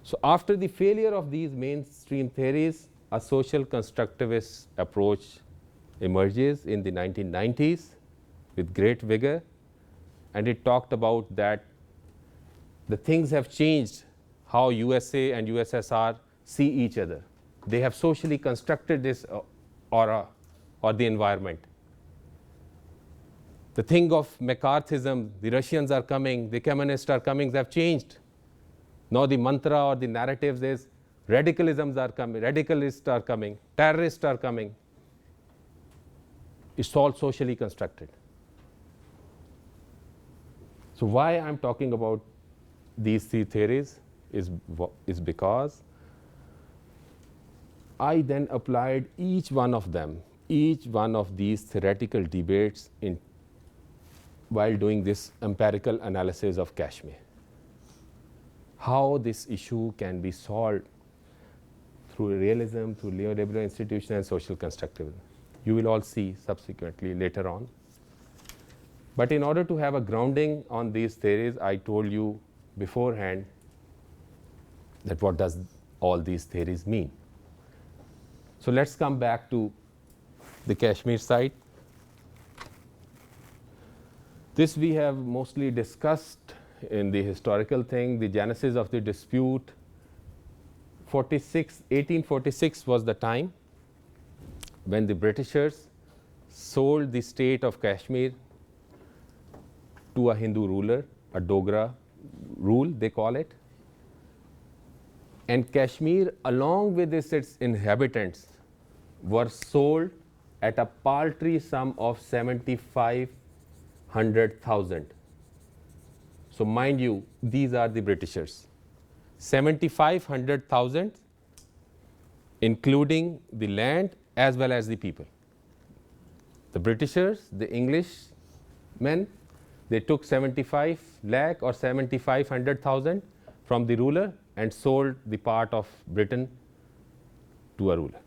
So after the failure of these mainstream theories, a social constructivist approach emerges in the 1990s with great vigor, and it talked about that the things have changed how USA and USSR see each other. They have socially constructed this aura or the environment. The thing of McCarthyism, the Russians are coming, the communists are coming, they have changed. Now the mantra or the narratives is radicalisms are coming, radicalists are coming, terrorists are coming. It's all socially constructed. So why I'm talking about these three theories is because I then applied each one of them, each one of these theoretical debates while doing this empirical analysis of Kashmir. How this issue can be solved through realism, through neoliberal institution and social constructivism. You will all see subsequently later on. But in order to have a grounding on these theories, I told you beforehand that what does all these theories mean. So let's come back to the Kashmir side. This we have mostly discussed in the historical thing, the genesis of the dispute. 1846 was the time when the Britishers sold the state of Kashmir to a Hindu ruler, a Dogra rule they call it. And Kashmir along with its inhabitants were sold at a paltry sum of 7,500,000. So mind you, these are the Britishers. 7,500,000 including the land as well as the people. The Britishers, the Englishmen, they took 75 lakh or 7,500,000 from the ruler and sold the part of Britain to a ruler.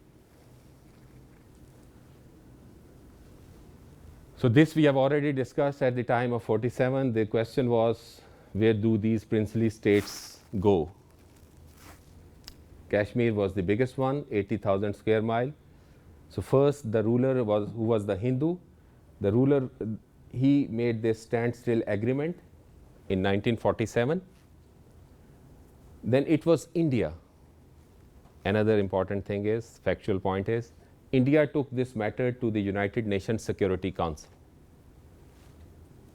So this we have already discussed at the time of 47. The question was, where do these princely states go? Kashmir was the biggest one, 80,000 square mile. So first the ruler who was the Hindu. The ruler, he made this standstill agreement in 1947. Then it was India. Another important thing is, factual point is, India took this matter to the United Nations Security Council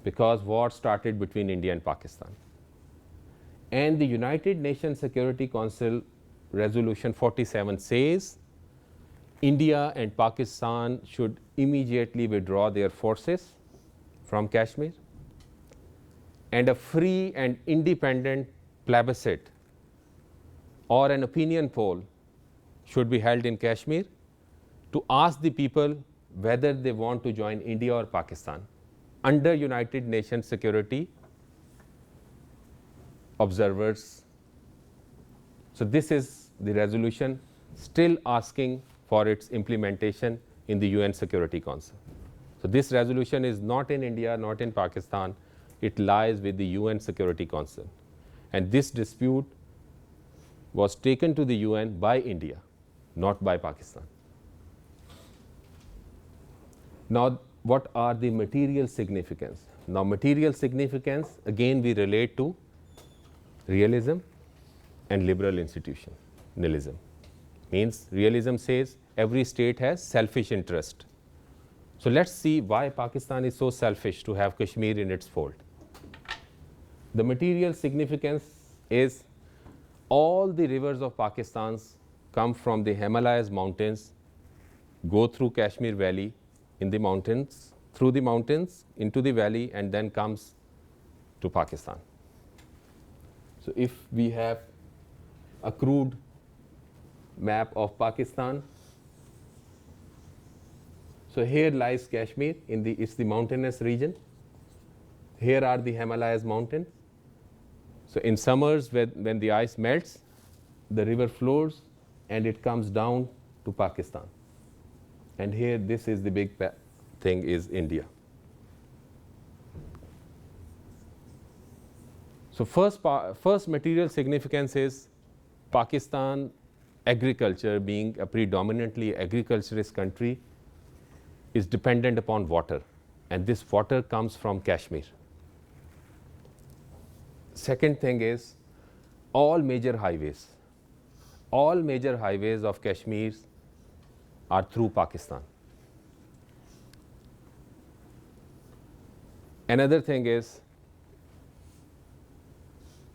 because war started between India and Pakistan. And the United Nations Security Council Resolution 47 says India and Pakistan should immediately withdraw their forces from Kashmir, and a free and independent plebiscite or an opinion poll should be held in Kashmir to ask the people whether they want to join India or Pakistan under United Nations Security observers. So this is the resolution still asking for its implementation in the UN Security Council. So this resolution is not in India, not in Pakistan, it lies with the UN Security Council. And this dispute was taken to the UN by India, not by Pakistan. Now, what are the material significance? Now, material significance, again we relate to realism and liberal institutionalism. Means realism says every state has selfish interest. So let's see why Pakistan is so selfish to have Kashmir in its fold. The material significance is all the rivers of Pakistan come from the Himalayas mountains, go through Kashmir Valley in the mountains, through the mountains into the valley, and then comes to Pakistan. So if we have a crude map of Pakistan, so here lies Kashmir, it's the mountainous region. Here are the Himalayas mountains. So in summers when the ice melts, the river flows and it comes down to Pakistan. And here this is the big thing is India. So first material significance is Pakistan agriculture, being a predominantly agriculturist country, is dependent upon water, and this water comes from Kashmir. Second thing is all major highways of Kashmir are through Pakistan. Another thing is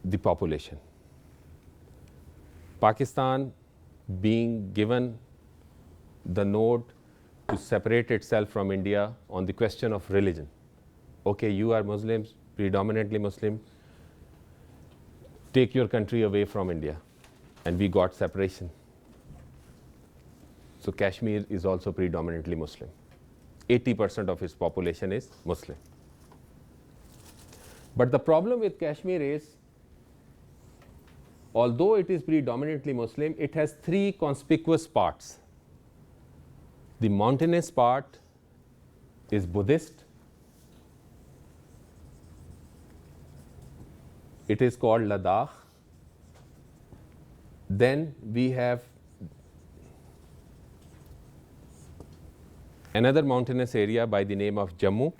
the population. Pakistan being given the node to separate itself from India on the question of religion. Okay, you are Muslims, predominantly Muslim, take your country away from India, and we got separation. So Kashmir is also predominantly Muslim. 80% of its population is Muslim. But the problem with Kashmir is, although it is predominantly Muslim, it has three conspicuous parts. The mountainous part is Buddhist. It is called Ladakh. Then we have another mountainous area by the name of Jammu.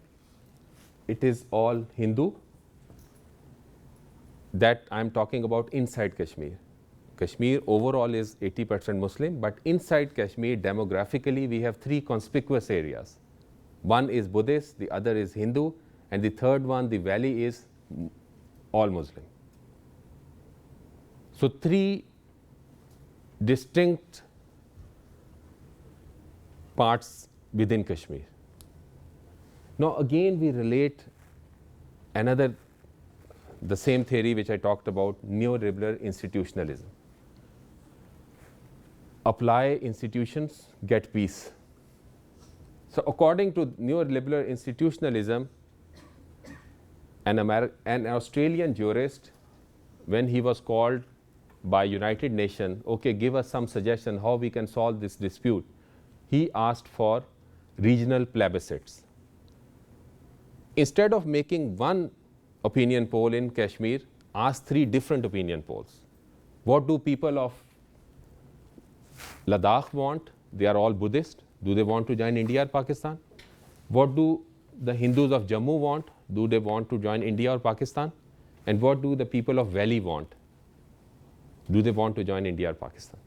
It is all Hindu. That I am talking about inside Kashmir. Kashmir overall is 80% Muslim, but inside Kashmir demographically we have three conspicuous areas. One is Buddhist, the other is Hindu, and the third one, the valley, is all Muslim. So three distinct parts within Kashmir. Now again we relate the same theory which I talked about, neoliberal institutionalism. Apply institutions, get peace. So according to neoliberal institutionalism, an Australian jurist, when he was called by United Nations, okay, give us some suggestion how we can solve this dispute, he asked for regional plebiscites. Instead of making one opinion poll in Kashmir, ask three different opinion polls. What do people of Ladakh want? They are all Buddhist. Do they want to join India or Pakistan? What do the Hindus of Jammu want? Do they want to join India or Pakistan? And what do the people of Valley want? Do they want to join India or Pakistan?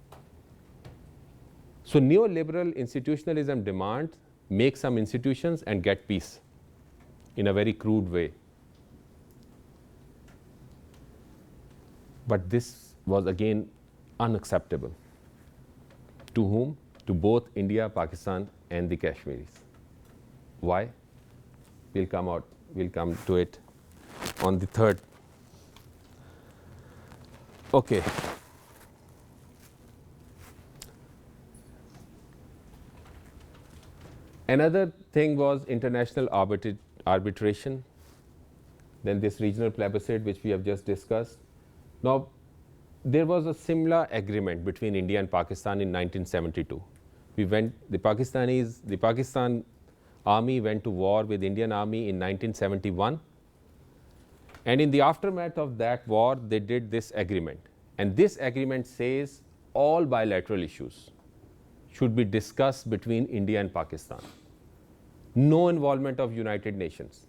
So neoliberal institutionalism demands make some institutions and get peace in a very crude way. But this was again unacceptable. To whom? To both India, Pakistan, and the Kashmiris. Why? We'll come to it on the third. Okay. Another thing was international arbitration, then this regional plebiscite which we have just discussed. Now, there was a similar agreement between India and Pakistan in 1972. The Pakistan army went to war with Indian army in 1971, and in the aftermath of that war, they did this agreement. And this agreement says all bilateral issues should be discussed between India and Pakistan. No involvement of United Nations.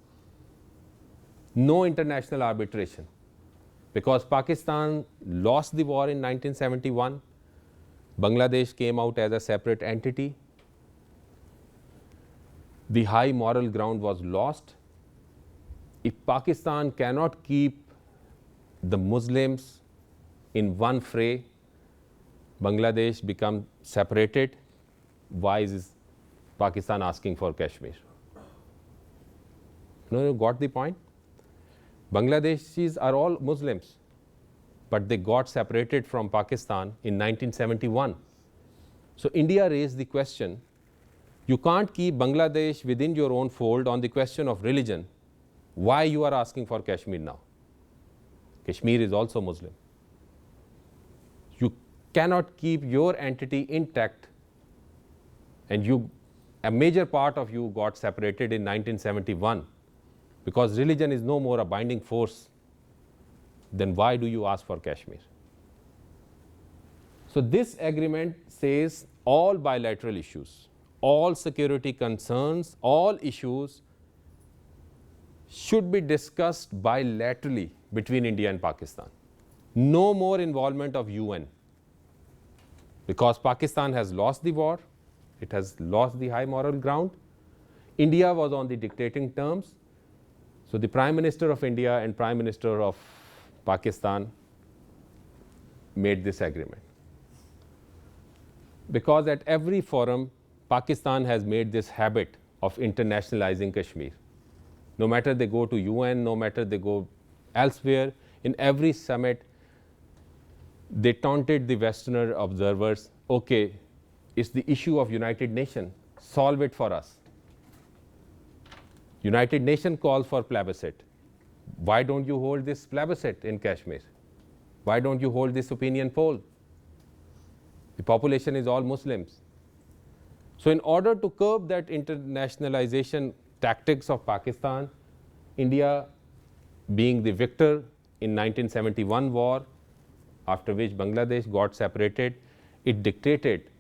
No international arbitration. Because Pakistan lost the war in 1971, Bangladesh came out as a separate entity. The high moral ground was lost. If Pakistan cannot keep the Muslims in one fray, Bangladesh become separated. Why is Pakistan asking for Kashmir? No, you got the point? Bangladeshis are all Muslims, but they got separated from Pakistan in 1971. So India raised the question, you can't keep Bangladesh within your own fold on the question of religion. Why you are asking for Kashmir now? Kashmir is also Muslim. You cannot keep your entity intact, and a major part of you got separated in 1971. Because religion is no more a binding force, then why do you ask for Kashmir? So this agreement says all bilateral issues, all security concerns, all issues should be discussed bilaterally between India and Pakistan. No more involvement of UN, because Pakistan has lost the war, it has lost the high moral ground. India was on the dictating terms. So the Prime Minister of India and Prime Minister of Pakistan made this agreement. Because at every forum, Pakistan has made this habit of internationalizing Kashmir. No matter they go to UN, no matter they go elsewhere, in every summit, they taunted the Westerner observers, okay, it's the issue of United Nations, solve it for us. United Nations calls for plebiscite. Why don't you hold this plebiscite in Kashmir? Why don't you hold this opinion poll? The population is all Muslims. So in order to curb that internationalization tactics of Pakistan, India, being the victor in 1971 war, after which Bangladesh got separated, it dictated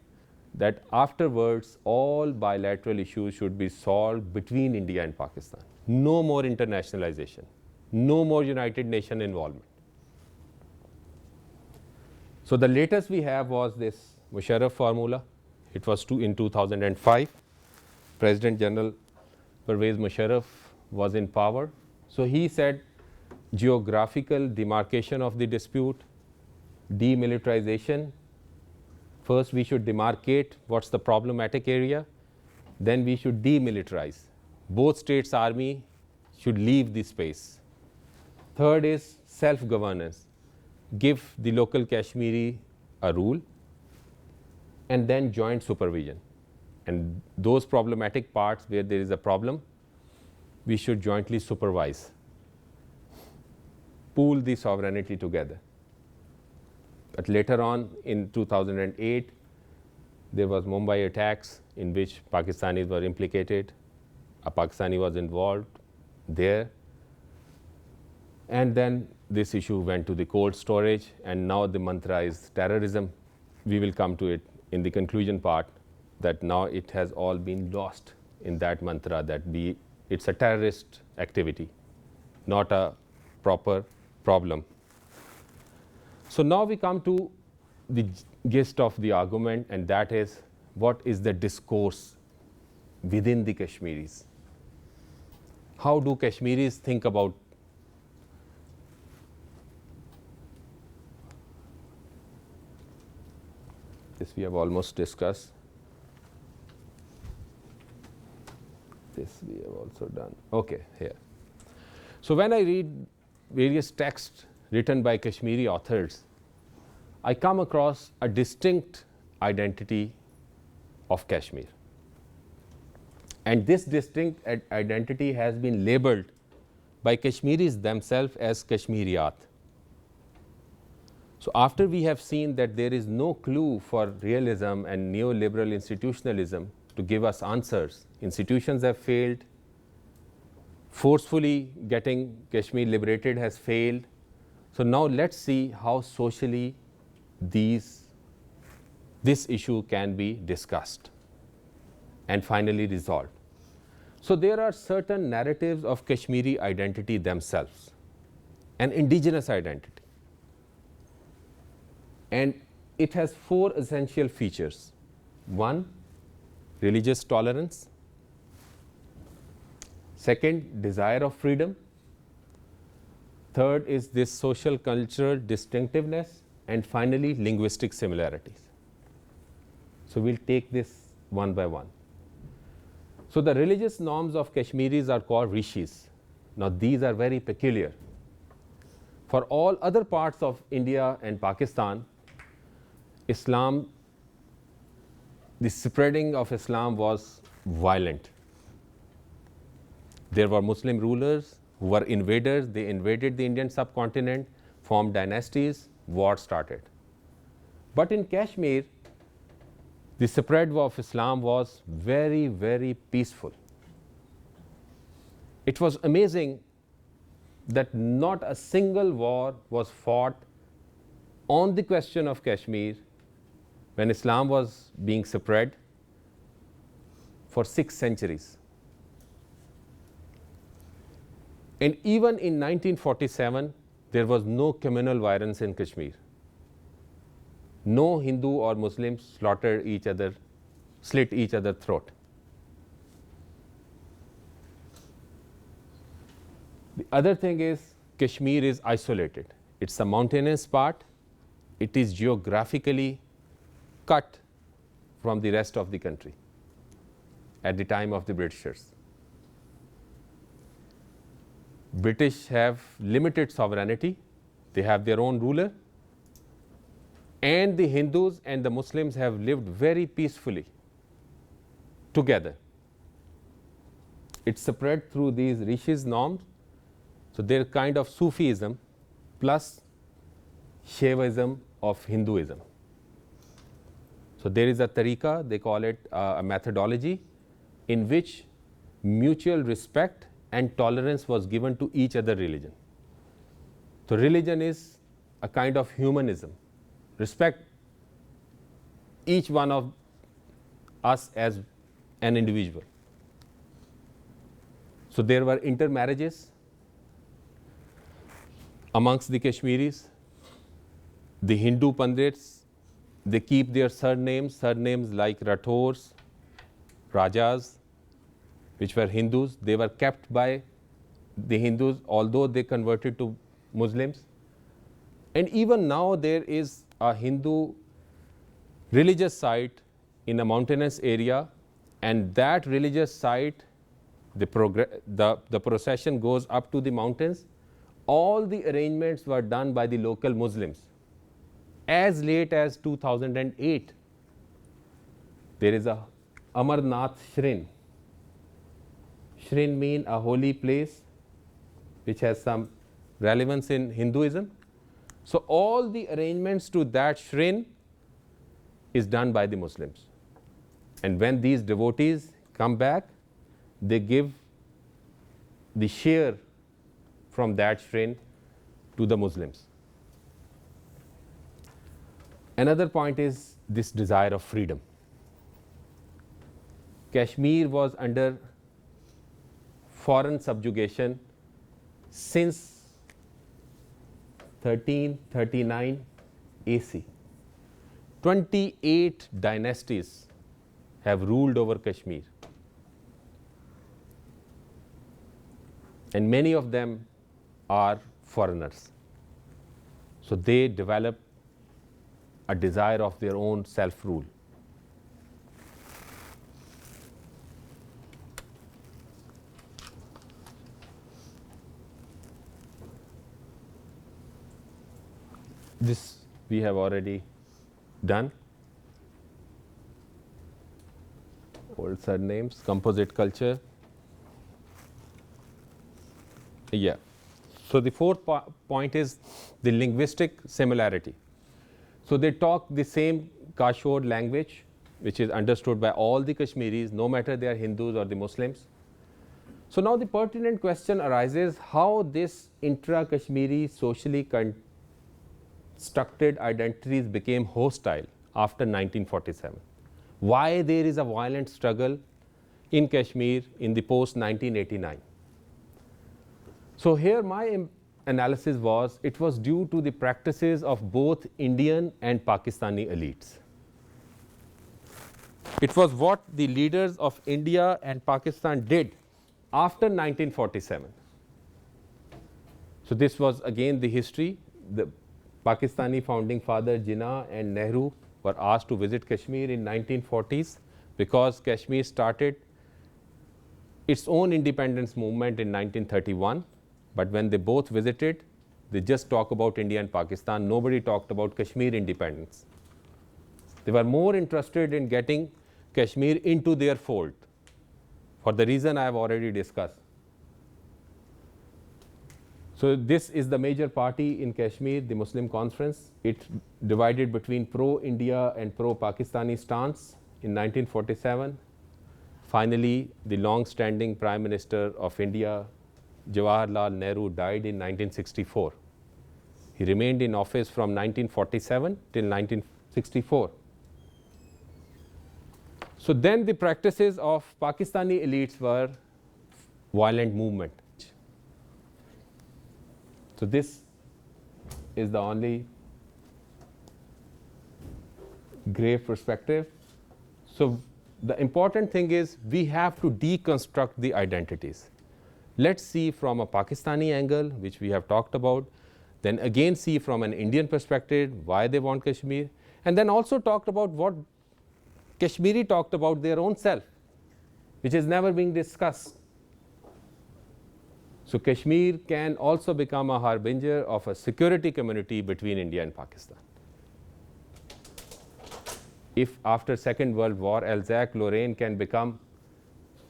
that afterwards all bilateral issues should be solved between India and Pakistan. No more internationalization, no more United Nations involvement. So the latest we have was this Musharraf formula. It was in 2005. President General Pervez Musharraf was in power. So he said geographical demarcation of the dispute, demilitarization. First we should demarcate what's the problematic area, then we should demilitarize. Both states' army should leave the space. Third is self-governance. Give the local Kashmiri a rule, and then joint supervision. And those problematic parts where there is a problem, we should jointly supervise. Pool the sovereignty together. But later on in 2008, there was Mumbai attacks in which Pakistanis were implicated. A Pakistani was involved there. And then this issue went to the cold storage, and now the mantra is terrorism. We will come to it in the conclusion part, that now it has all been lost in that mantra, that it's a terrorist activity, not a proper problem. So now we come to the gist of the argument, and that is, what is the discourse within the Kashmiris? How do Kashmiris think about this? We have almost discussed. This we have also done. Okay, here. So when I read various texts written by Kashmiri authors, I come across a distinct identity of Kashmir. And this distinct identity has been labeled by Kashmiris themselves as Kashmiriyat. So after we have seen that there is no clue for realism and neoliberal institutionalism to give us answers, institutions have failed, forcefully getting Kashmir liberated has failed. So now let's see how socially this issue can be discussed and finally resolved. So there are certain narratives of Kashmiri identity themselves, an indigenous identity. And it has four essential features. One, religious tolerance. Second, desire of freedom. Third is this social cultural distinctiveness. And finally, linguistic similarities. So we'll take this one by one. So the religious norms of Kashmiris are called rishis. Now these are very peculiar. For all other parts of India and Pakistan, Islam, the spreading of Islam was violent. There were Muslim rulers who were invaders. They invaded the Indian subcontinent, formed dynasties, war started. But in Kashmir, the spread of Islam was very, very peaceful. It was amazing that not a single war was fought on the question of Kashmir when Islam was being spread for 6 centuries. And even in 1947, there was no communal violence in Kashmir. No Hindu or Muslims slaughtered each other, slit each other's throat. The other thing is Kashmir is isolated. It's a mountainous part. It is geographically cut from the rest of the country at the time of the Britishers. British have limited sovereignty. They have their own ruler. And the Hindus and the Muslims have lived very peacefully together. It's spread through these rishis norms. So they're kind of Sufism plus Shaivism of Hinduism. So there is a tariqa, they call it a methodology, in which mutual respect and tolerance was given to each other religion. So religion is a kind of humanism. Respect each one of us as an individual. So there were intermarriages amongst the Kashmiris. The Hindu Pandits, they keep their surnames like Rathors, Rajas, which were Hindus. They were kept by the Hindus, although they converted to Muslims. And even now there is a Hindu religious site in a mountainous area, and that religious site, the procession goes up to the mountains. All the arrangements were done by the local Muslims. As late as 2008, there is a Amarnath Shrin. Shrin means a holy place, which has some relevance in Hinduism. So all the arrangements to that Shrin is done by the Muslims. And when these devotees come back, they give the share from that Shrin to the Muslims. Another point is this desire of freedom. Kashmir was under foreign subjugation since 1339 AC. 28 dynasties have ruled over Kashmir. And many of them are foreigners. So they develop a desire of their own self-rule. This we have already done. Old surnames, composite culture. Yeah. So the fourth point is the linguistic similarity. So they talk the same Kashmir language, which is understood by all the Kashmiris, no matter they are Hindus or the Muslims. So now the pertinent question arises how this intra-Kashmiri socially constructed identities became hostile after 1947. Why there is a violent struggle in Kashmir in the post-1989. So here my analysis was, it was due to the practices of both Indian and Pakistani elites. It was what the leaders of India and Pakistan did after 1947. So this was again the history. The Pakistani founding father Jinnah and Nehru were asked to visit Kashmir in 1940s because Kashmir started its own independence movement in 1931. But when they both visited, they just talked about India and Pakistan. Nobody talked about Kashmir independence. They were more interested in getting Kashmir into their fold for the reason I have already discussed. So this is the major party in Kashmir, the Muslim Conference. It divided between pro-India and pro-Pakistani stance in 1947. Finally, the long-standing Prime Minister of India, Jawaharlal Nehru, died in 1964. He remained in office from 1947 till 1964. So then the practices of Pakistani elites were violent movement. So this is the only grave perspective. So the important thing is we have to deconstruct the identities. Let's see from a Pakistani angle, which we have talked about, then again see from an Indian perspective why they want Kashmir, and then also talked about what Kashmiri talked about their own self, which is never being discussed. So Kashmir can also become a harbinger of a security community between India and Pakistan. If after Second World War, Alsace-Lorraine can become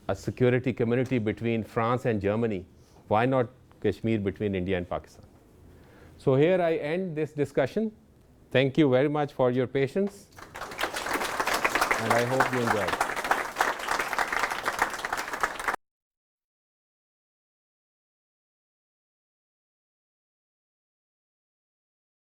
a security community between France and Germany, why not Kashmir between India and Pakistan? So here I end this discussion. Thank you very much for your patience, and I hope you enjoyed.